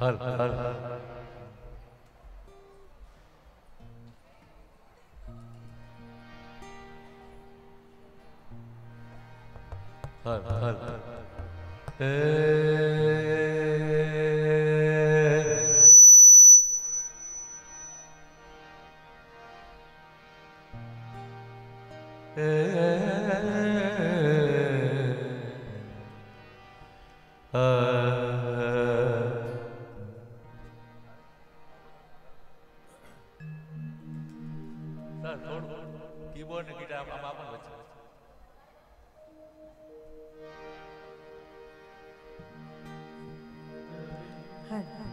हल कीबोर्ड ने guitar apa-apa baca.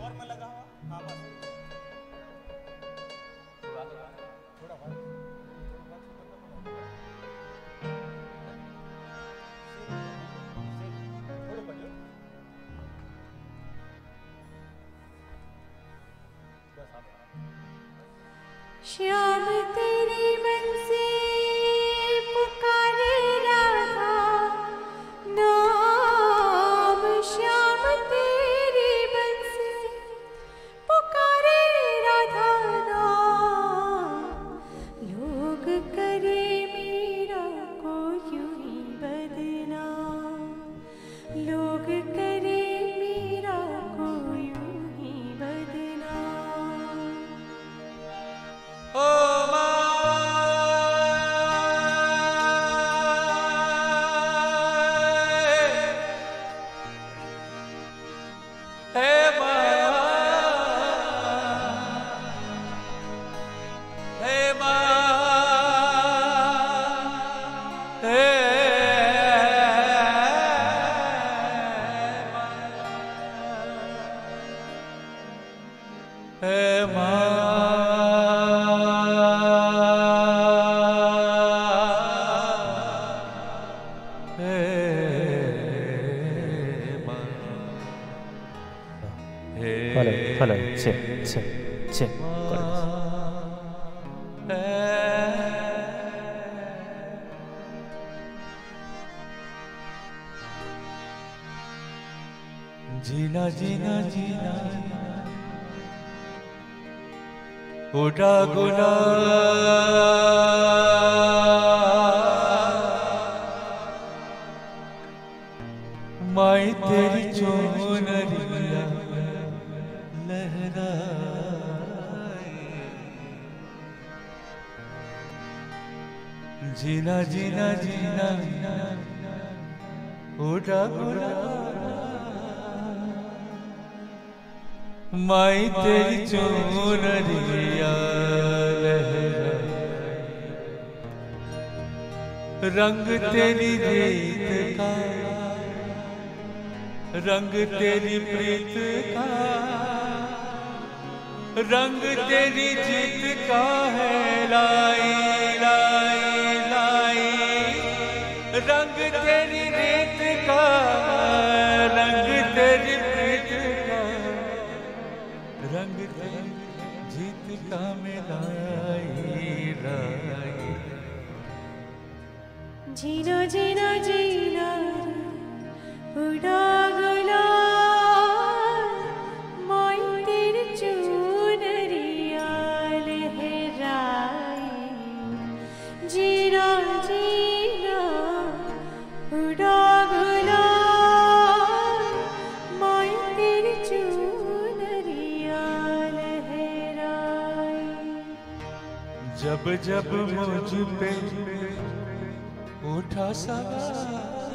और में लगा हुआ हाँ बस थोड़ा बात थोड़ा बजो श्याम तेरी बंसी पुकारे राधा नाम श्याम तेरी बंसी पुकारे राधा नाम लोग करे मेरा को यूं ही बदनाम लोग करे मेरा को यूं ही बदनाम ओ Hello, check. जीना जीना जीना उड़ा गुला माई तेरी चोनरिया लहराए जीना जीना जीना उड़ा गुला माई तेरी चोनरिया लहराए रंग तेरी रीत का रंग तेरी प्रीत का रंग तेरी जीत का है लाई लाई लाई रंग तेरी रीत का रंग तेरी प्रीत का रंग तेरी जीत का मिलाई लाई जीना जीना जीना उड़ा गुला माई तेरी जब जब मुझ पे उठा सवार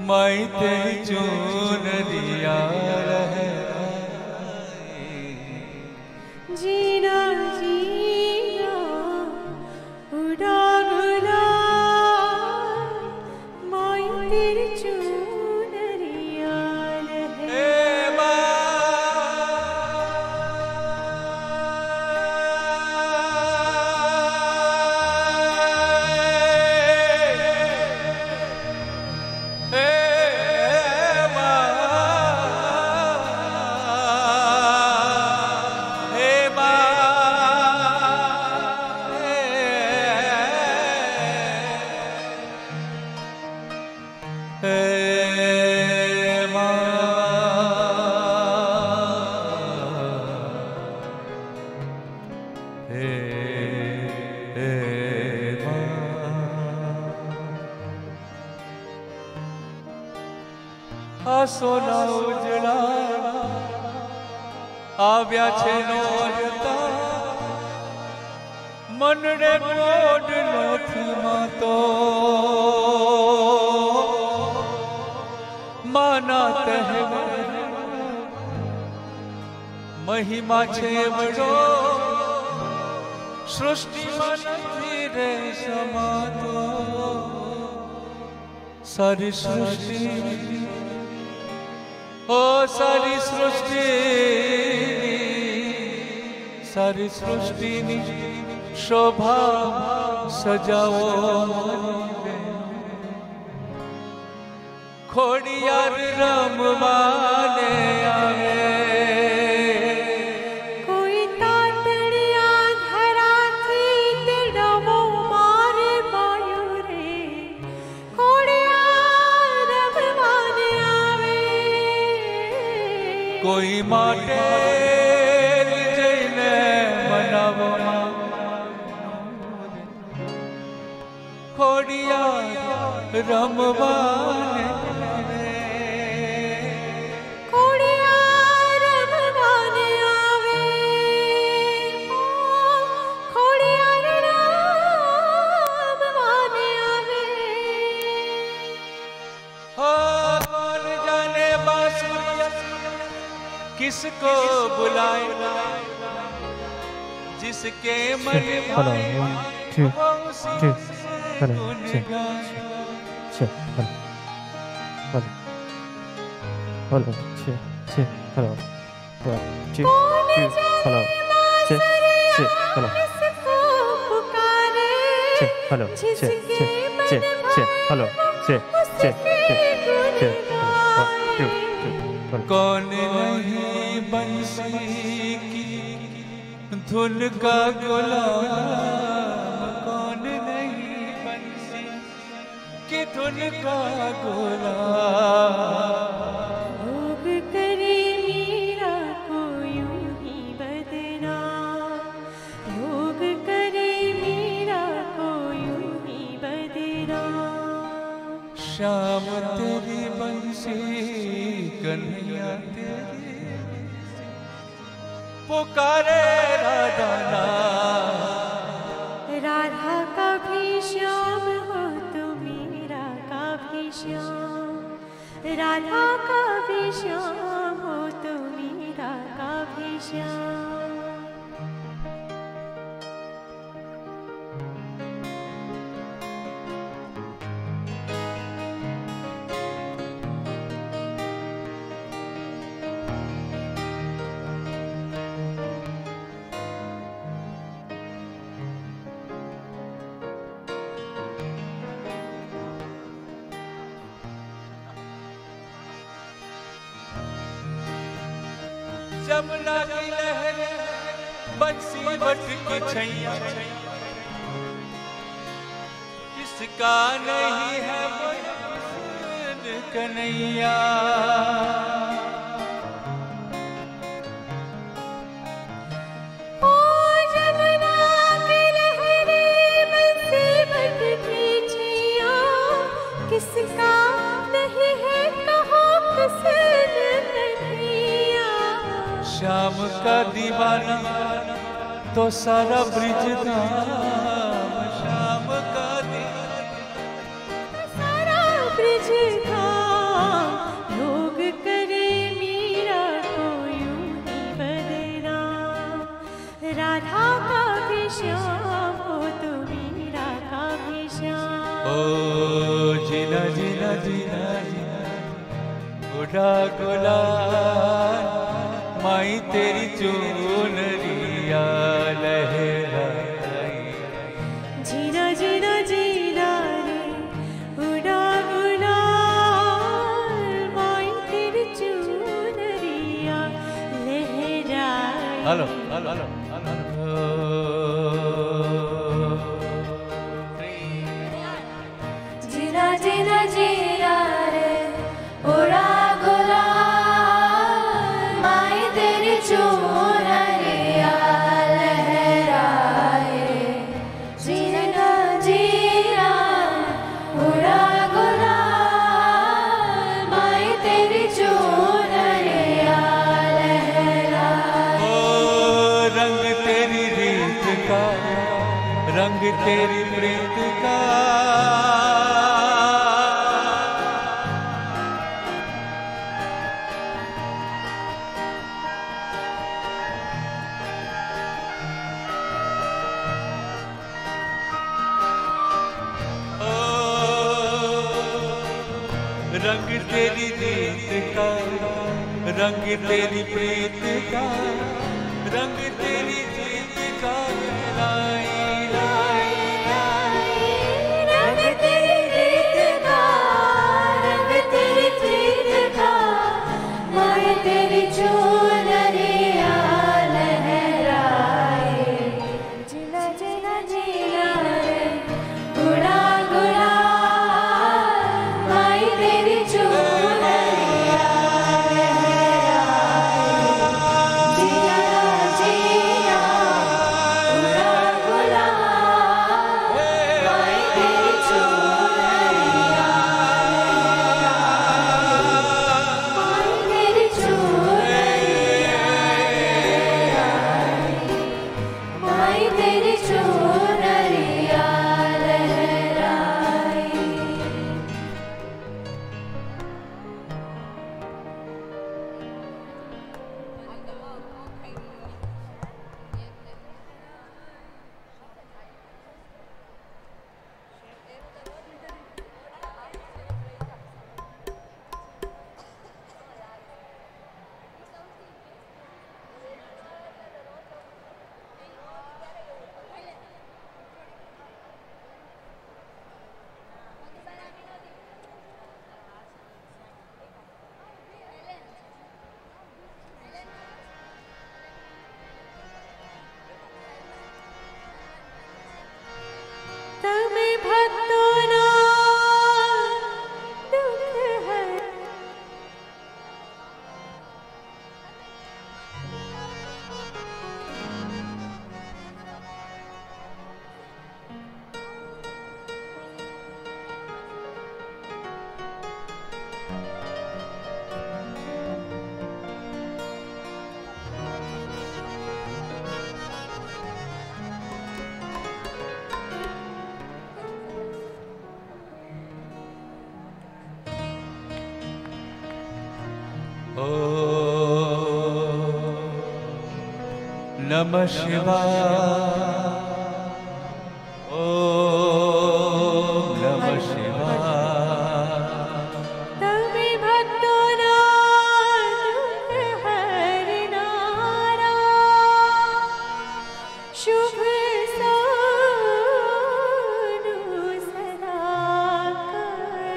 माई तेरी चुनरिया रहे जीना जीना उड़ा गुलाल माई तेरी चुनरिया लहे सोना उजड़ा આવ્યા છે નોરતા મનને કોડ નથી માતો માના તહેવાર મહિમા છે વડો સૃષ્ટિમાં નથી રે સમાતો સારી સૃષ્ટિ ओ सारी सृष्टि नी शोभा सजाओ खोड़ियार रमवाने आवे कोई तातड़िया धरा थी तिड़वो मारे बायु रे खोड़ियार रमवाने आवे कोई माटे जैने मनावो खोड़ियार रमवाने किसको बुलाए जिसके मन भाए वो उसी से गुन कौन नहीं बंसी की धुन का गुलाम कौन नहीं बंसी की धुन का गुलाम लोग करे मीरा को यूं ही बदनाम लोग करे मीरा को यूं ही बदनाम शाम तेरी बंसी कन्हैया तेरी पुकारे राधा राधा का भी श्याम हो तो मेरा का भी श्याम राधा का भी श्याम हो तो मेरा का भी श्याम जमुना की लहर बंसी बट की छैया किसका नहीं है मन कन्हैया ओ जमुना की लहर बंसी बट की छैया किसका नहीं है कहो किसने श्याम का दीवाना तो सारा ब्रिज धाम शाम का दिन, सारा ब्रिज धाम लोग करे मीरा को यूं ही बदनाम। राधा का भी श्याम हो तो मीरा का भी श्याम। ओ जीना जीना जीना जीना उड़ा गुलाल, माई तेरी चुनरिया लहराई। जीना जीना जीना रे उड़ा गुलाल, माई तेरी चुनरिया लहराई। हेलो हेलो हेलो जीना जीना जीना रे उड़ा गुलाल, माई तेरी चुनरिया लहराए। जीना जीना उड़ा गुलाल, माई तेरी चुनरिया लहराए। ओ रंग तेरी रीत का, रंग तेरी प्रीत का, रंग तेरी रीत का, रंग तेरी प्रीत का, रंग तेरी जीत का, लाई लाई लाई। रंग तेरी रीत का, रंग तेरी प्रीत का, माई तेरी चुनरिया लहराए। जीना जीना जीना रे उड़ा गुलाल, माई तेरी चुनरिया लहराए। जीना जीना उड़ा गुलाल, माई तेरी चुनरिया लहराए। माई तेरी चुनरिया लहराए। तमें भक्तों ना दुख है, ओ नमः शिवाय, ओ नमः शिवाय। तमें भक्तों ना दुख हरनारा, शुभ सानु सदा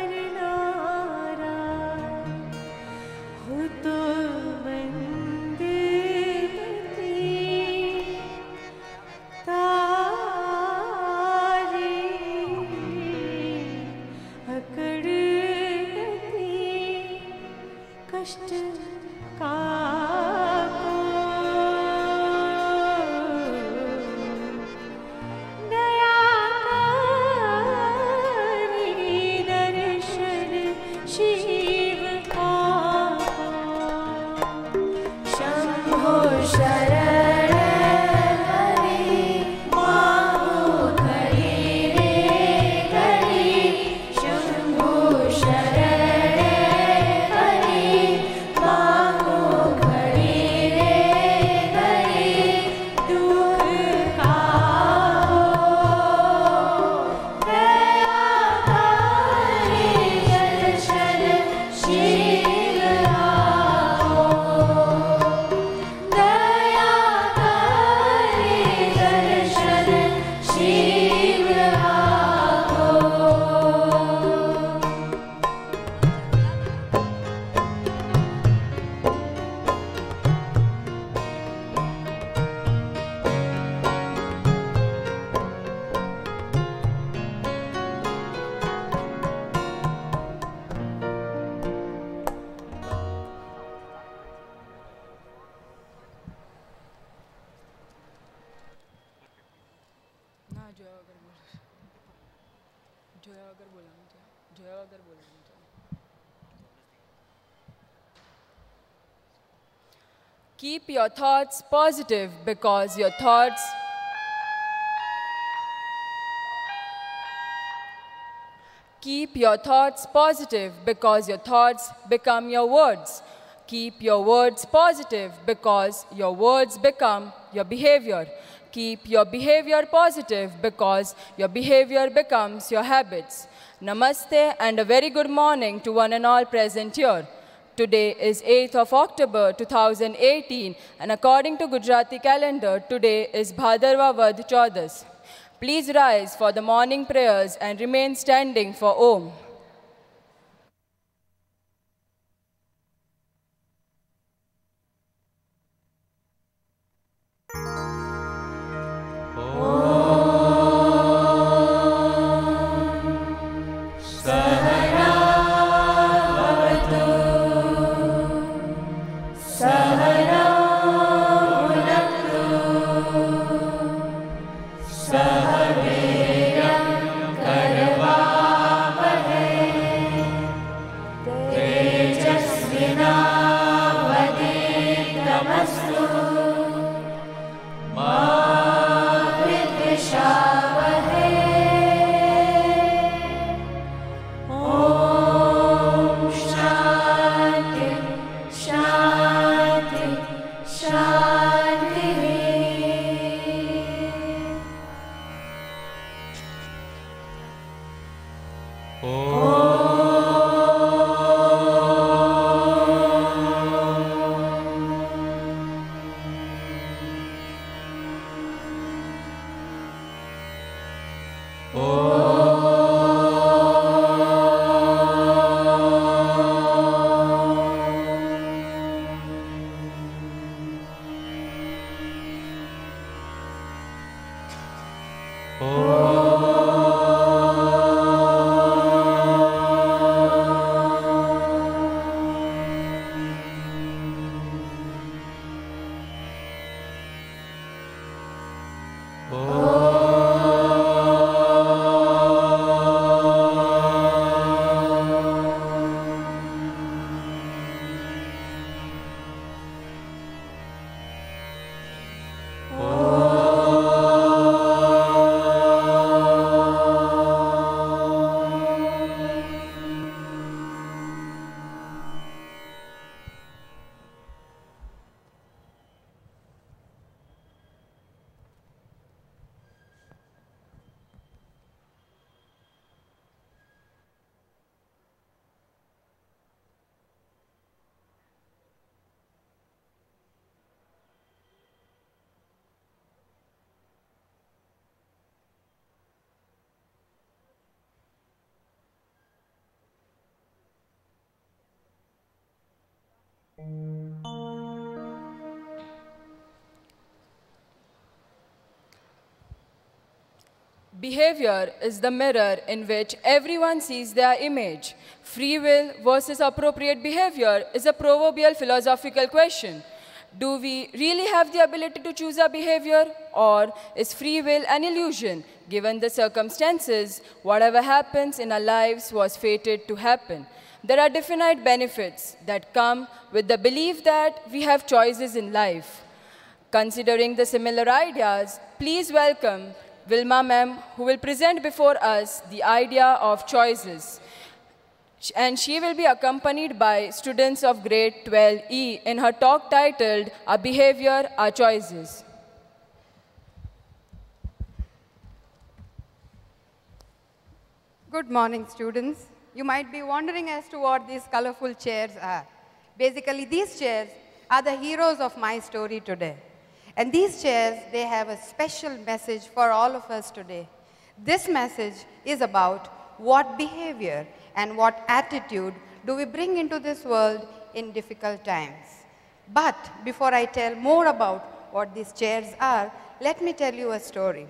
करनारा। हो तो मंदमती तारे अकड़ गति कष्ट का दयाकारी दर्शन शिव का शंभो शरण Hari Keep your thoughts positive because your thoughts Keep your thoughts positive because your thoughts become your words. Keep your words positive because your words become your behavior. Keep your behavior positive because your behavior becomes your habits. Namaste and a very good morning to one and all present here. Today is 8th of October 2018 and according to Gujarati calendar, today is Bhadarwa Vad Chaudas. Please rise for the morning prayers and remain standing for Om. Behavior is the mirror in which everyone sees their image. Free will versus appropriate behavior is a proverbial philosophical question. Do we really have the ability to choose our behavior, or is free will an illusion? Given the circumstances, whatever happens in our lives was fated to happen. There are definite benefits that come with the belief that we have choices in life. Considering the similar ideas, please welcome Wilma ma'am, who will present before us the idea of choices. And she will be accompanied by students of grade 12E in her talk titled, Our Behavior, Our Choices. Good morning, students. You might be wondering as to what these colorful chairs are. Basically, these chairs are the heroes of my story today. And these chairs, they have a special message for all of us today. This message is about what behavior and what attitude do we bring into this world in difficult times. But before I tell more about what these chairs are, let me tell you a story.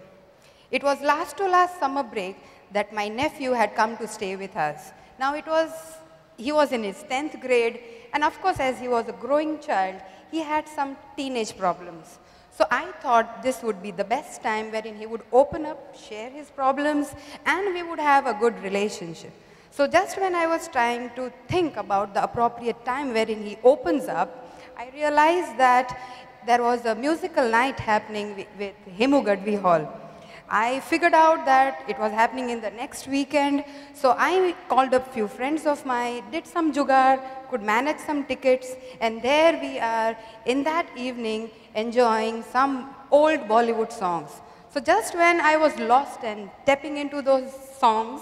It was last summer break that my nephew had come to stay with us. Now he was in his 10th grade, and of course as he was a growing child, he had some teenage problems. So I thought this would be the best time wherein he would open up, share his problems, and we would have a good relationship. So just when I was trying to think about the appropriate time wherein he opens up, I realized that there was a musical night happening with Hemu Gadvi Hall. I figured out that it was happening in the next weekend, so I called up few friends of mine, did some jugaad, could manage some tickets, and there we are in that evening enjoying some old Bollywood songs. So just when I was lost and tapping into those songs,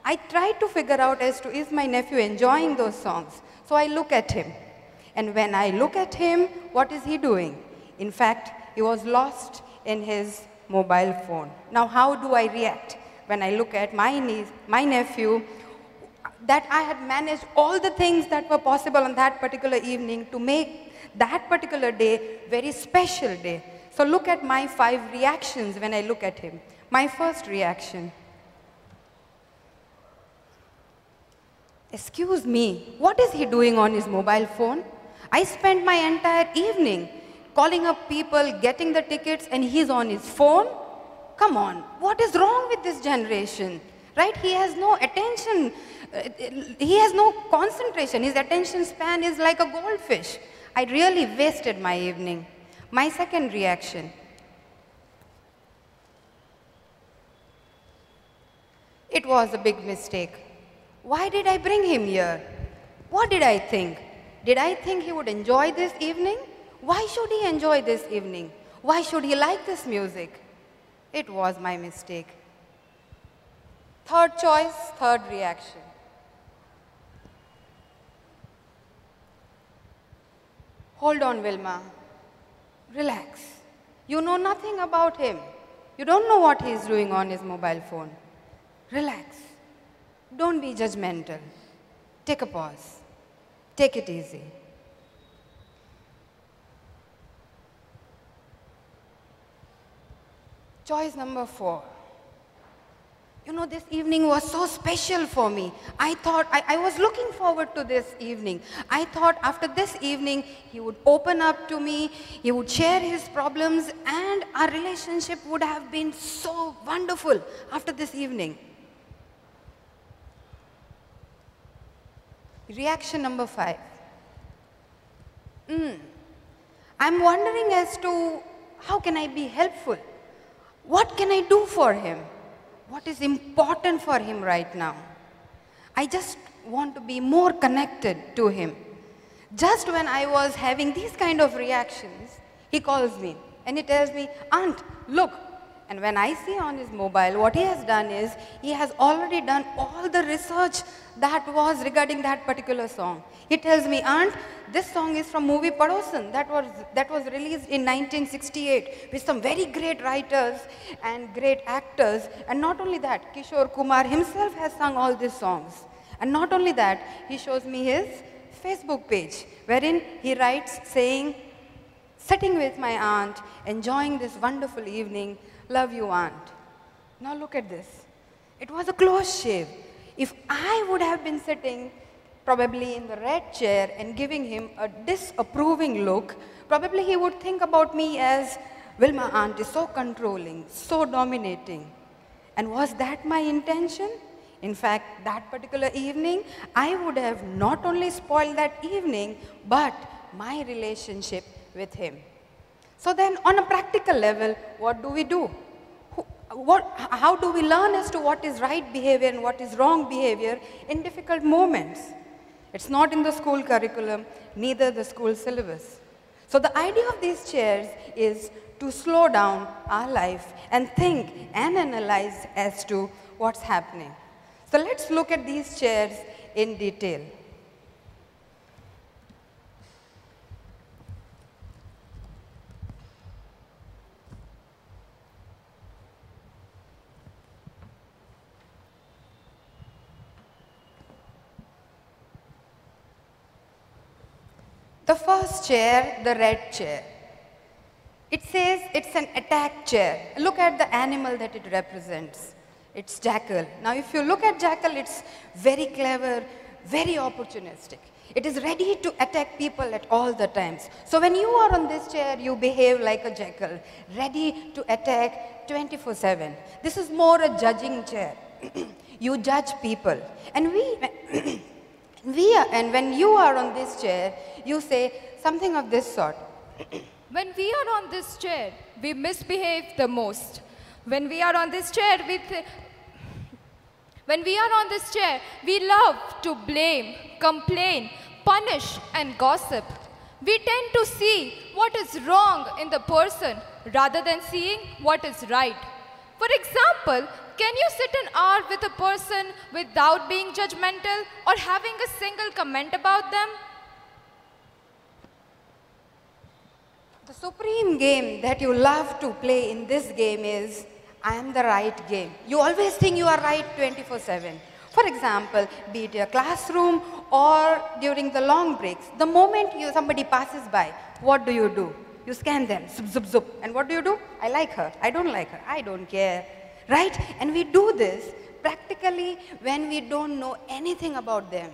I tried to figure out as to is my nephew enjoying those songs. So I look at him. And when I look at him, what is he doing? In fact, he was lost in his mobile phone. Now, how do I react when I look at my nephew, that I had managed all the things that were possible on that particular evening to make that particular day very special day. So look at my 5 reactions when I look at him. My first reaction. Excuse me, what is he doing on his mobile phone? I spent my entire evening calling up people, getting the tickets, and he's on his phone? Come on, what is wrong with this generation? Right? He has no attention, he has no concentration. His attention span is like a goldfish. I really wasted my evening. My second reaction. It was a big mistake. Why did I bring him here? What did I think? Did I think he would enjoy this evening? Why should he enjoy this evening? Why should he like this music? It was my mistake. Third choice, third reaction. Hold on, Wilma. Relax. You know nothing about him. You don't know what he is doing on his mobile phone. Relax. Don't be judgmental. Take a pause. Take it easy. Choice number 4. You know, this evening was so special for me. I thought, I was looking forward to this evening. I thought after this evening, he would open up to me, he would share his problems, and our relationship would have been so wonderful after this evening. Reaction number 5. I'm wondering as to how can I be helpful? What can I do for him? What is important for him right now? I just want to be more connected to him. Just when I was having these kind of reactions, he calls me and he tells me, "Aunt, look." And when I see on his mobile, what he has done is, he has already done all the research that was regarding that particular song. He tells me, "Aunt, this song is from movie Padosan that was released in 1968 with some very great writers and great actors. And not only that, Kishore Kumar himself has sung all these songs. And not only that, he shows me his Facebook page, wherein he writes saying, 'Sitting with my aunt, enjoying this wonderful evening. Love you, aunt.'" Now look at this. It was a close shave. If I would have been sitting probably in the red chair and giving him a disapproving look, probably he would think about me as, "Wilma aunt is so controlling, so dominating." And was that my intention? In fact, that particular evening, I would have not only spoiled that evening, but my relationship with him. So then, on a practical level, what do we do? How do we learn as to what is right behavior and what is wrong behavior in difficult moments? It's not in the school curriculum, neither the school syllabus. So the idea of these chairs is to slow down our life and think and analyze as to what's happening. So let's look at these chairs in detail. The first chair, the red chair. It says it's an attack chair. Look at the animal that it represents. It's jackal. Now if you look at jackal, it's very clever, very opportunistic. It is ready to attack people at all the times. So when you are on this chair, you behave like a jackal, ready to attack 24/7. This is more a judging chair. You judge people. And when you are on this chair, you say something of this sort. When we are on this chair, we misbehave the most. When we are on this chair, we love to blame, complain, punish and gossip. We tend to see what is wrong in the person rather than seeing what is right. For example, can you sit an hour with a person without being judgmental or having a single comment about them? The supreme game that you love to play in this game is I am the right game. You always think you are right 24/7. For example, be it your classroom or during the long breaks, the moment somebody passes by, what do? You scan them, zup, zup, zup. And what do? I like her, I don't like her, I don't care, right? And we do this practically when we don't know anything about them.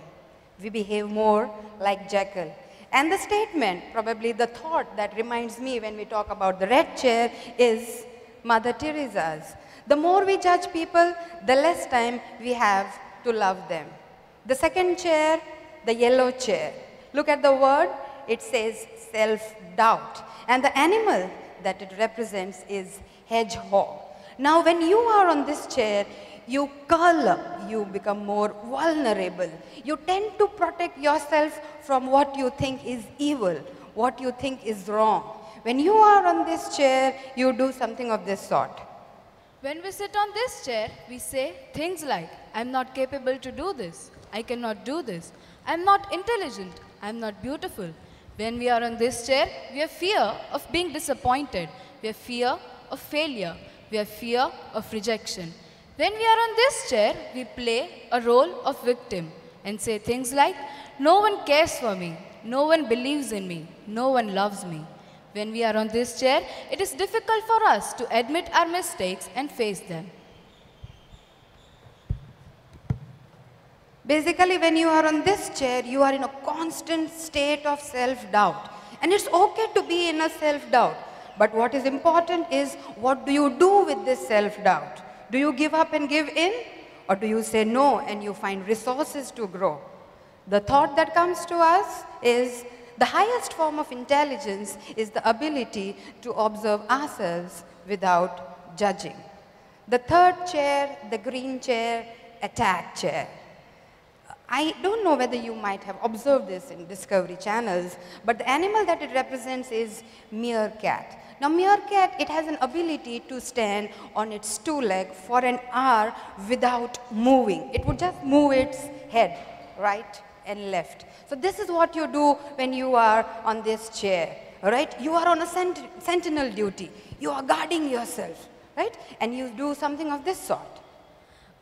We behave more like jackal. And the statement, probably the thought that reminds me when we talk about the red chair is Mother Teresa's. The more we judge people, the less time we have to love them. The second chair, the yellow chair. Look at the word, it says self-doubt. And the animal that it represents is hedgehog. Now when you are on this chair, you curl up, you become more vulnerable. You tend to protect yourself from what you think is evil, what you think is wrong. When you are on this chair, you do something of this sort. When we sit on this chair, we say things like, I'm not capable to do this, I cannot do this, I'm not intelligent, I'm not beautiful. When we are on this chair, we have fear of being disappointed, we have fear of failure, we have fear of rejection. When we are on this chair, we play a role of victim and say things like, no one cares for me, no one believes in me, no one loves me. When we are on this chair, it is difficult for us to admit our mistakes and face them. Basically, when you are on this chair, you are in a constant state of self-doubt. And it's okay to be in a self-doubt. But what is important is, what do you do with this self-doubt? Do you give up and give in? Or do you say no and you find resources to grow? The thought that comes to us is, the highest form of intelligence is the ability to observe ourselves without judging. The third chair, the green chair, attack chair. I don't know whether you might have observed this in Discovery channels, but the animal that it represents is meerkat. Now meerkat, it has an ability to stand on its two legs for an hour without moving. It would just move its head right and left. So this is what you do when you are on this chair, right? You are on a sentinel duty. You are guarding yourself, right? And you do something of this sort.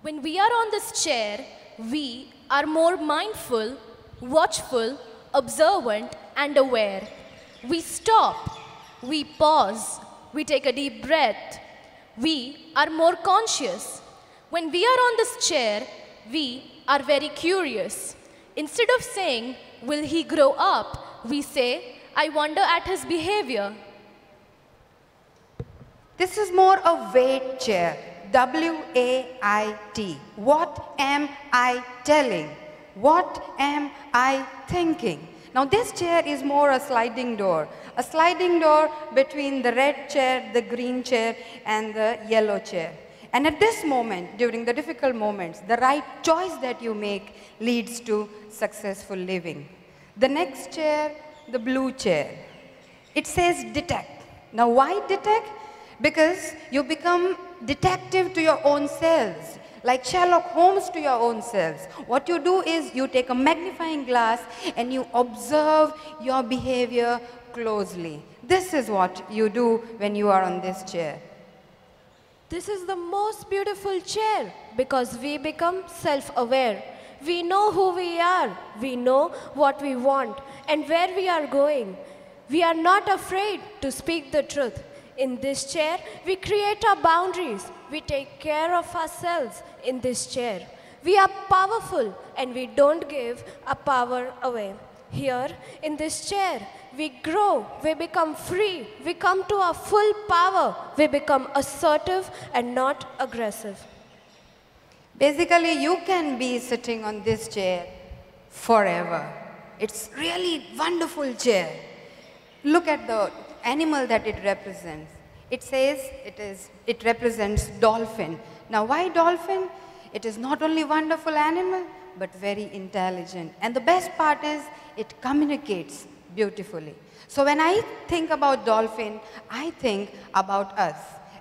When we are on this chair, we are more mindful, watchful, observant, and aware. We stop, we pause, we take a deep breath. We are more conscious. When we are on this chair, we are very curious. Instead of saying, will he grow up, we say, I wonder at his behavior. This is more a wait chair, W-A-I-T. What am I telling? What am I thinking? Now this chair is more a sliding door between the red chair, the green chair, and the yellow chair. And at this moment, during the difficult moments, the right choice that you make leads to successful living. The next chair, the blue chair. It says detect. Now why detect? Because you become detective to your own selves, like Sherlock Holmes to your own selves. What you do is you take a magnifying glass and you observe your behavior closely. This is what you do when you are on this chair. This is the most beautiful chair because we become self-aware. We know who we are, we know what we want and where we are going. We are not afraid to speak the truth. In this chair, we create our boundaries. We take care of ourselves in this chair. We are powerful and we don't give our power away. Here, in this chair, we grow, we become free, we come to our full power, we become assertive and not aggressive. Basically, you can be sitting on this chair forever. It's really wonderful chair. Look at the animal that it represents. It says it represents dolphin. Now, why dolphin? It is not only wonderful animal, but very intelligent. And the best part is it communicates beautifully. So when I think about dolphin, I think about us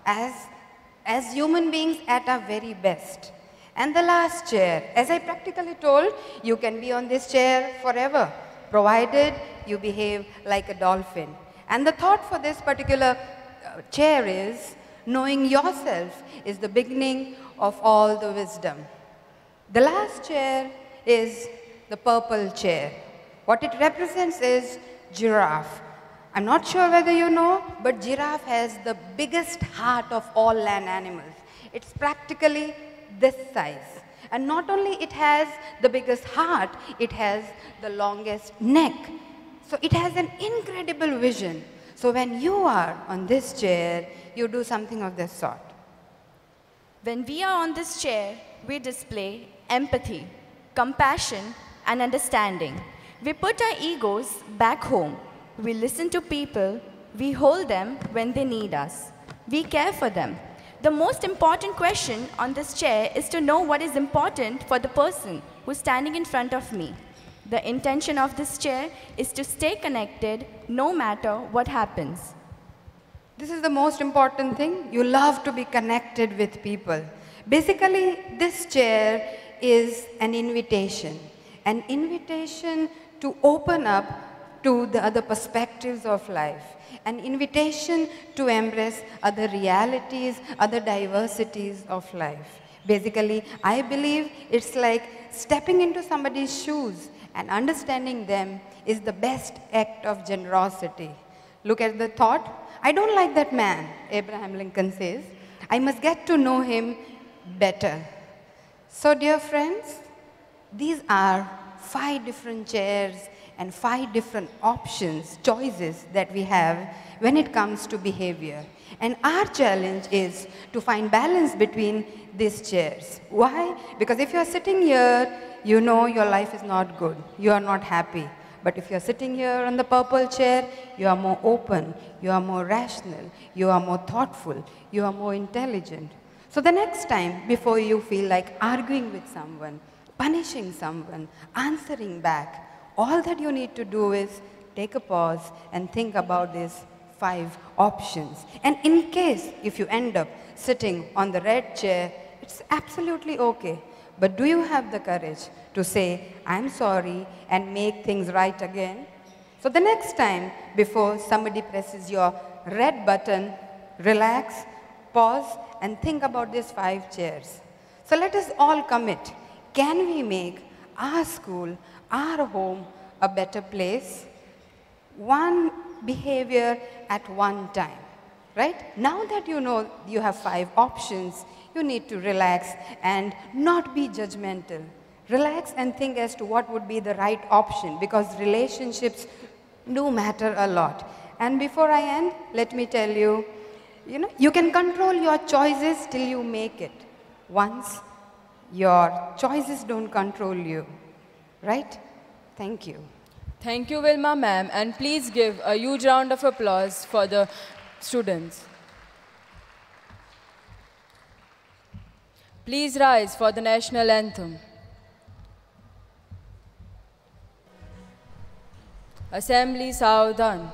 as human beings at our very best. And the last chair, as I practically told, you can be on this chair forever, provided you behave like a dolphin. And the thought for this particular chair is, knowing yourself is the beginning of all the wisdom. The last chair is the purple chair. What it represents is giraffe. I'm not sure whether you know, but giraffe has the biggest heart of all land animals. It's practically this size. And not only it has the biggest heart, it has the longest neck. So it has an incredible vision. So when you are on this chair, you do something of this sort. When we are on this chair, we display empathy, compassion, and understanding. We put our egos back home. We listen to people. We hold them when they need us. We care for them. The most important question on this chair is to know what is important for the person who's standing in front of me. The intention of this chair is to stay connected no matter what happens. This is the most important thing. You love to be connected with people. Basically, this chair is an invitation to open up to the other perspectives of life, an invitation to embrace other realities, other diversities of life. Basically, I believe it's like stepping into somebody's shoes and understanding them is the best act of generosity. Look at the thought. I don't like that man, Abraham Lincoln says. I must get to know him better. So, dear friends, these are 5 different chairs and 5 different options, choices that we have when it comes to behavior. And our challenge is to find balance between these chairs. Why? Because if you're sitting here, you know your life is not good. You are not happy. But if you're sitting here on the purple chair, you are more open, you are more rational, you are more thoughtful, you are more intelligent. So the next time, before you feel like arguing with someone, punishing someone, answering back, all that you need to do is take a pause and think about these 5 options. And in case if you end up sitting on the red chair, it's absolutely okay. But do you have the courage to say, I'm sorry, and make things right again? So the next time, before somebody presses your red button, relax, pause, and think about these 5 chairs. So let us all commit. Can we make our school, our home, a better place? One behavior at one time, right? Now that you know you have 5 options, you need to relax and not be judgmental. Relax and think as to what would be the right option, because relationships do matter a lot. And before I end, let me tell you, you can control your choices till you make it. Once your choices don't control you, right? Thank you. Thank you, Wilma ma'am, and please give a huge round of applause for the students. Please rise for the national anthem. Assembly Saudhan.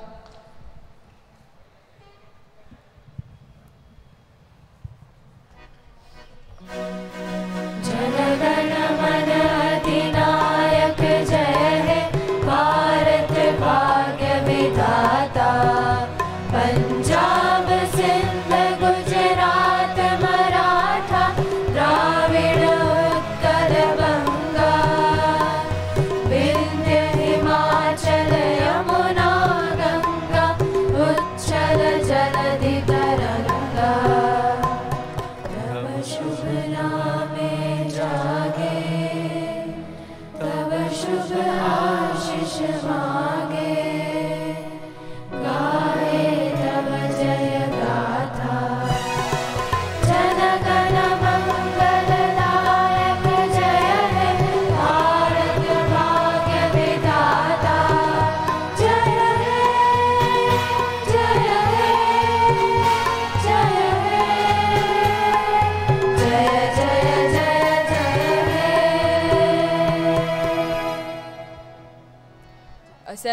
Yamuna,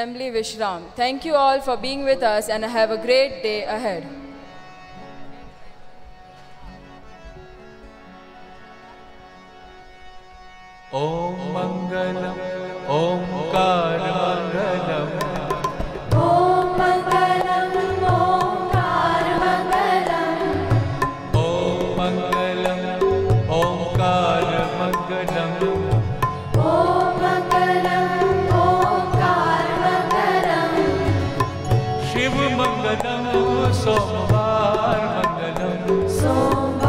Assembly Vishram. Thank you all for being with us and have a great day ahead. Om Mangalam, Omkar Mangalam. Om Mangalam, Omkar Mangalam. Om Mangalam, Omkar Mangalam. Om Mangalam, Omkar Mangalam. Shiv Mangalam, Somvar Mangalam. Som